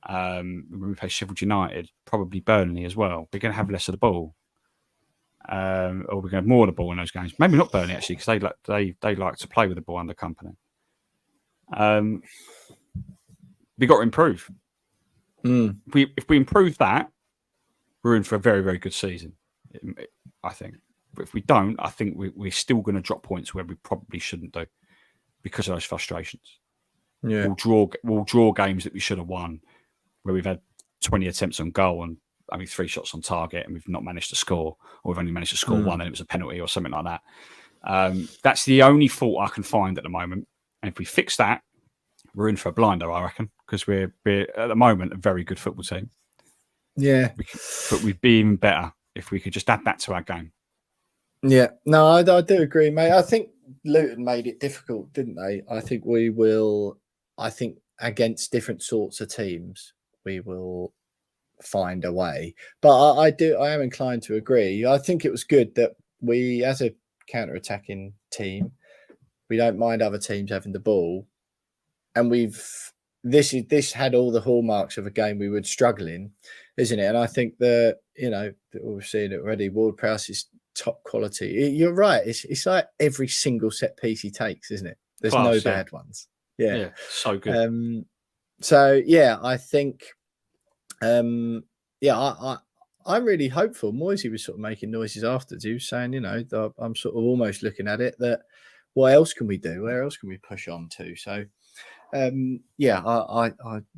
when we play Sheffield United, probably Burnley as well. We're going to have less of the ball, or we're going to have more of the ball in those games. Maybe not Burnley actually, because they like to play with the ball under company. We got to improve. If we improve that, we're in for a very, very good season, I think. But if we don't, I think we're still going to drop points where we probably shouldn't do because of those frustrations. Yeah, we'll draw games that we should have won, where we've had 20 attempts on goal and only 3 shots on target, and we've not managed to score, or we've only managed to score one and it was a penalty or something like that. That's the only fault I can find at the moment. And if we fix that, we're in for a blinder, I reckon, because we're at the moment a very good football team. Yeah, but we'd be even better if we could just add that to our game. Yeah, no, I do agree, mate. I think Luton made it difficult, didn't they? I think against different sorts of teams, we will find a way. But I am inclined to agree. I think it was good that we, as a counter-attacking team, we don't mind other teams having the ball, and this had all the hallmarks of a game we would struggle in, isn't it? And I think that we've seen it already. Ward-Prowse is top quality. You're right. It's like every single set piece he takes, isn't it? There's no bad ones. Yeah, so good. So yeah, I think, I'm really hopeful. Moisey was sort of making noises afterwards. He was saying, I'm sort of almost looking at it that what else can we do? Where else can we push on to? So. I'm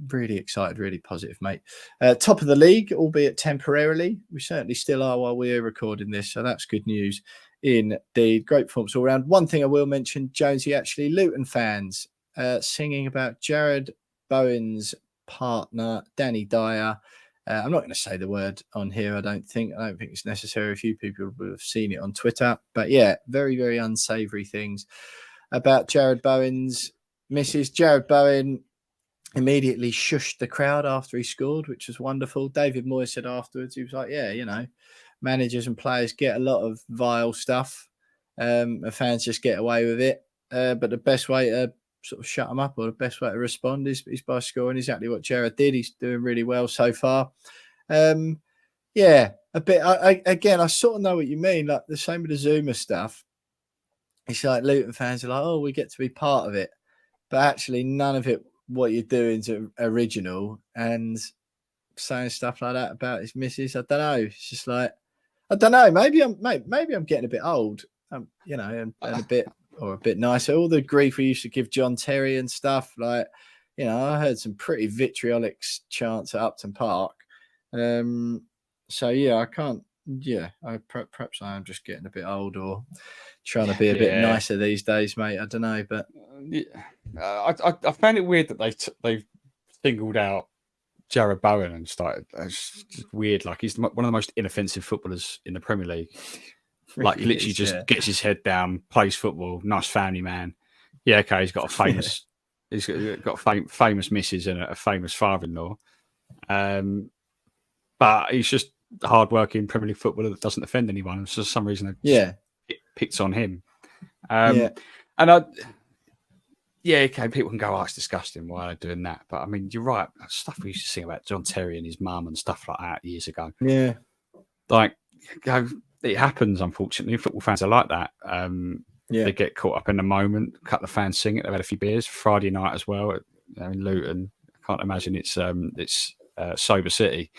really excited, really positive, mate. Top of the league, albeit temporarily. We certainly still are while we're recording this, so that's good news indeed. Great performance all round. One thing I will mention, Jonesy, actually, Luton fans singing about Jared Bowen's partner, Danny Dyer. I'm not going to say the word on here, I don't think it's necessary. A few people would have seen it on Twitter, but yeah, very, very unsavoury things about Jared Bowen's Mrs. Jared Bowen immediately shushed the crowd after he scored, which was wonderful. David Moyes said afterwards, he was like, managers and players get a lot of vile stuff. Fans just get away with it. But the best way to sort of shut them up, or the best way to respond is by scoring exactly what Jared did. He's doing really well so far. A bit. I sort of know what you mean. Like the same with the Zouma stuff. It's like Luton fans are like, oh, we get to be part of it. But actually, none of it, what you're doing, is original. And saying stuff like that about his missus, I don't know. It's just like, I don't know. Maybe I'm getting a bit old, and a bit nicer. All the grief we used to give John Terry and stuff, like, I heard some pretty vitriolic chants at Upton Park. So yeah, I can't. Yeah, perhaps I am just getting a bit old, or trying to be a bit nicer these days, mate. I don't know, but I found it weird that they've singled out Jared Bowen and started. It's just weird. Like, he's one of the most inoffensive footballers in the Premier League. Like, literally just gets his head down, plays football, nice family man. Yeah, okay, he's got a famous, he's got a famous missus and a famous father-in-law. But he's just a hard-working Premier League footballer that doesn't offend anyone. So for some reason, picked on him. Okay, people can go, it's disgusting, why are they doing that? But I mean, you're right. Stuff we used to sing about John Terry and his mum and stuff like that years ago. Yeah. Like, it happens, unfortunately. Football fans are like that. They get caught up in the moment. A couple of fans sing it. They've had a few beers. Friday night as well in Luton. I can't imagine it's sober city.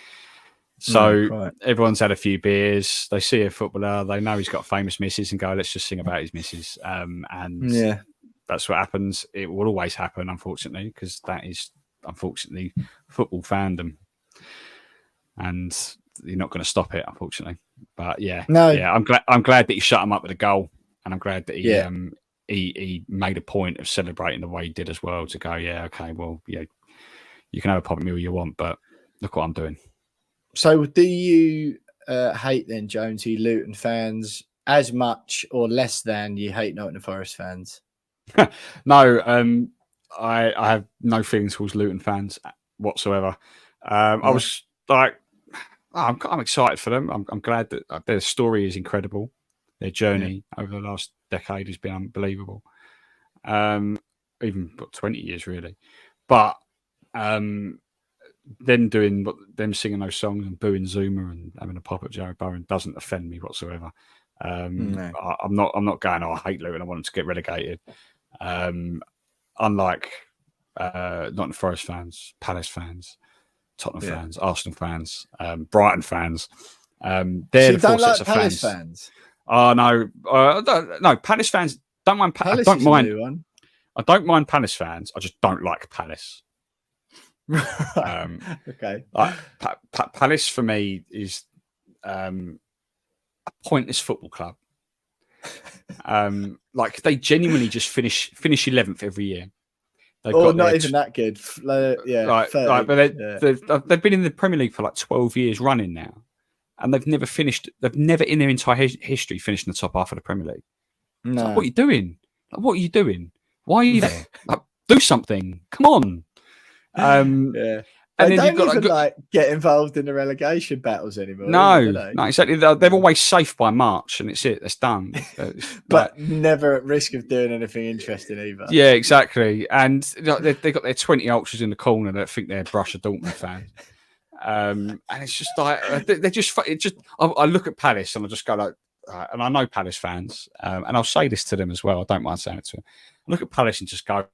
So everyone's had a few beers. They see a footballer. They know he's got famous missus and go, let's just sing about his missus. That's what happens. It will always happen, unfortunately, because that is, unfortunately, football fandom. And you're not going to stop it, unfortunately. But I'm glad that he shut him up with a goal. And I'm glad that he made a point of celebrating the way he did as well, to go, you can have a pop meal you want, but look what I'm doing. So do you hate then, Jonesy, Luton fans as much or less than you hate Nottingham Forest fans? No, I have no feelings towards Luton fans whatsoever. I was like, I'm excited for them. I'm glad that their story is incredible. Their journey over the last decade has been unbelievable. even 20 years really. But them singing those songs and booing Zouma and having a pop at Jared Bowen doesn't offend me whatsoever. No. I'm not going, I hate Luton, I want them to get relegated. Unlike Nottingham Forest fans, Palace fans, Tottenham fans, Arsenal fans, Brighton fans. They're the four sets of Palace fans. Oh no, no Palace fans don't mind. I don't mind. I don't mind Palace fans. I just don't like Palace. Okay. Palace for me is a pointless football club. Like they genuinely just finish 11th every year. Not even that good. They've been in the Premier League for like 12 years running now, and they've never in their entire history finished in the top half of the Premier League. No. Like, what are you doing? Why are you there? Like, do something. Come on. And then you've got get involved in the relegation battles anymore. No, exactly. They're always safe by March, and it's it. It's done. But never at risk of doing anything interesting either. Yeah, exactly. And they've got their 20 ultras in the corner that think they're Borussia Dortmund fans. And it's just like I look at Palace and I just go like, and I know Palace fans, and I'll say this to them as well. I don't mind saying it to them. I look at Palace and just go,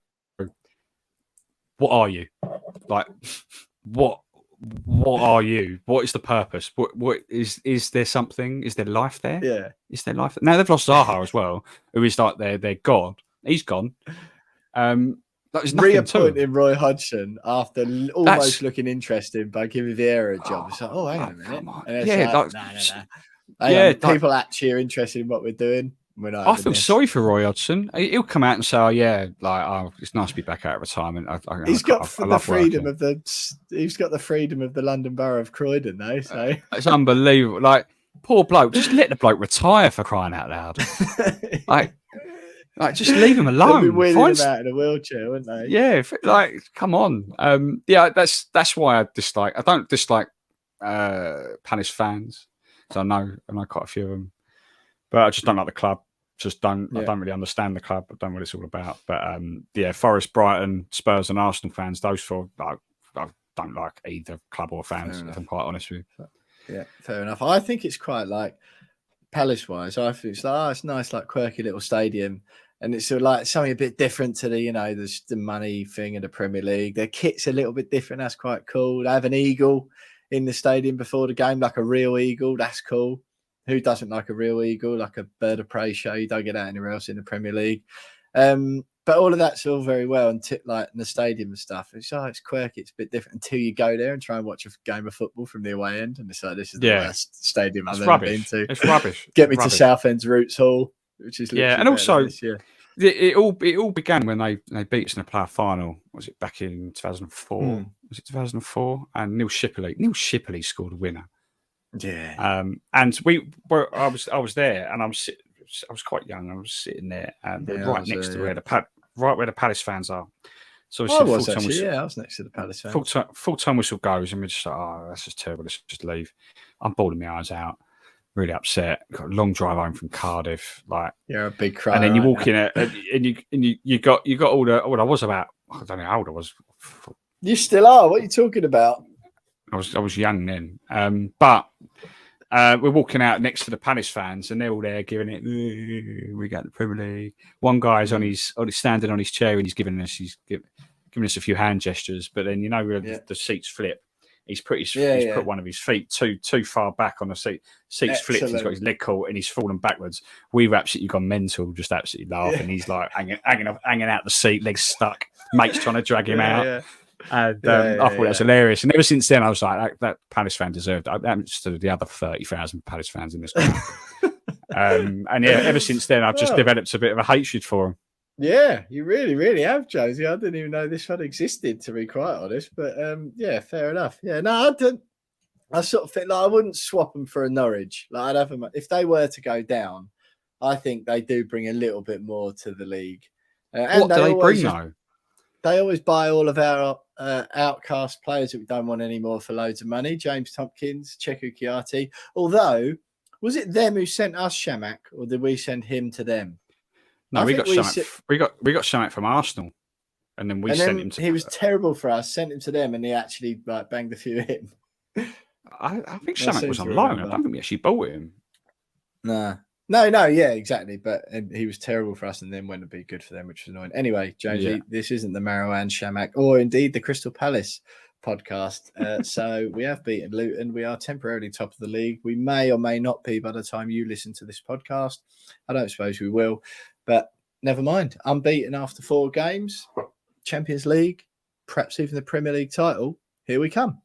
what are you? Like, what are you? What is the purpose? What is there something? Is there life there? Yeah. Is there life? Now they've lost Zaha as well, who is like their god. He's gone. Reappointing Roy Hodgson after almost looking interesting by giving Vieira a job. It's like, hang on a minute. No. People actually are interested in what we're doing. I feel sorry for Roy Hodgson. He'll come out and say, it's nice to be back out of retirement. He's got the freedom of the London Borough of Croydon, though. So it's unbelievable. Like, poor bloke, just let the bloke retire for crying out loud. Like, just leave him alone. They'd be wheeling him out in a wheelchair, wouldn't they? Yeah, like, come on. That's why I dislike. I don't dislike Palace fans. So I know quite a few of them. But I just don't like the club. I don't really understand the club. I don't know what it's all about. But Forest, Brighton, Spurs, and Arsenal fans, those four, I don't like either club or fans, if I'm quite honest with you. Yeah, fair enough. I think it's quite like Palace-wise. I think it's like, it's nice, like quirky little stadium. And it's sort of like something a bit different to the money thing in the Premier League. Their kit's a little bit different. That's quite cool. They have an eagle in the stadium before the game, like a real eagle. That's cool. Who doesn't like a real eagle, like a bird of prey show? You don't get that anywhere else in the Premier League. But all of that's all very well, and like in the stadium and stuff. It's quirky, it's a bit different until you go there and try and watch a game of football from the away end, and it's like, this is the worst stadium I've ever been to. It's rubbish. Get me to Southend's Roots Hall, which is and also it all began when they beat us in the playoff final. Was it back in 2004? Was it 2004? And Neil Shipley scored a winner. Yeah. And I was there, and I was quite young. I was sitting there, and right next to where the Palace fans are. So I was next to the Palace fans. Full time whistle goes, and we're just like, that's just terrible. Let's just leave. I'm bawling my eyes out, really upset. Got a long drive home from Cardiff. Like, you're a big cry. And then you walk in it, and you got all the. Well, I was about, I don't know how old I was. You still are. What are you talking about? I was young then, but we're walking out next to the Palace fans, and they're all there giving it. We got the Premier League. One guy's on his standing on his chair, and he's giving us a few hand gestures. But then the seats flip. He's put one of his feet too far back on the seat. Seats flipped. He's got his leg caught, and he's fallen backwards. We've absolutely gone mental, just absolutely laughing. He's like hanging out the seat, legs stuck. Mate's trying to drag him out. Yeah. And I thought that was hilarious. And ever since then, I was like, that Palace fan deserved it. That was to the other 30,000 Palace fans in this country. Ever since then, I've just developed a bit of a hatred for them. Yeah, you really, really have, Josie. I didn't even know this one existed, to be quite honest. But fair enough. Yeah, no, I don't. I sort of think like I wouldn't swap them for a Norwich. Like I'd have them if they were to go down. I think they do bring a little bit more to the league. What do they bring though? They always buy all of our outcast players that we don't want anymore for loads of money. James Tompkins, Cheku Kiati. Although, was it them who sent us Shamak, or did we send him to them? No, we got Shamak from Arsenal. And then we sent him to. He was terrible for us. Sent him to them, and he actually banged a few in. I think Shamak was on loan. I don't think we actually bought him. No, yeah, exactly. But he was terrible for us, and then went to be good for them, which was annoying. Anyway, Jonesy, this isn't the Marouane Shamak, or indeed the Crystal Palace podcast. So we have beaten Luton. We are temporarily top of the league. We may or may not be by the time you listen to this podcast. I don't suppose we will, but never mind. Unbeaten after 4 games. Champions League, perhaps even the Premier League title. Here we come.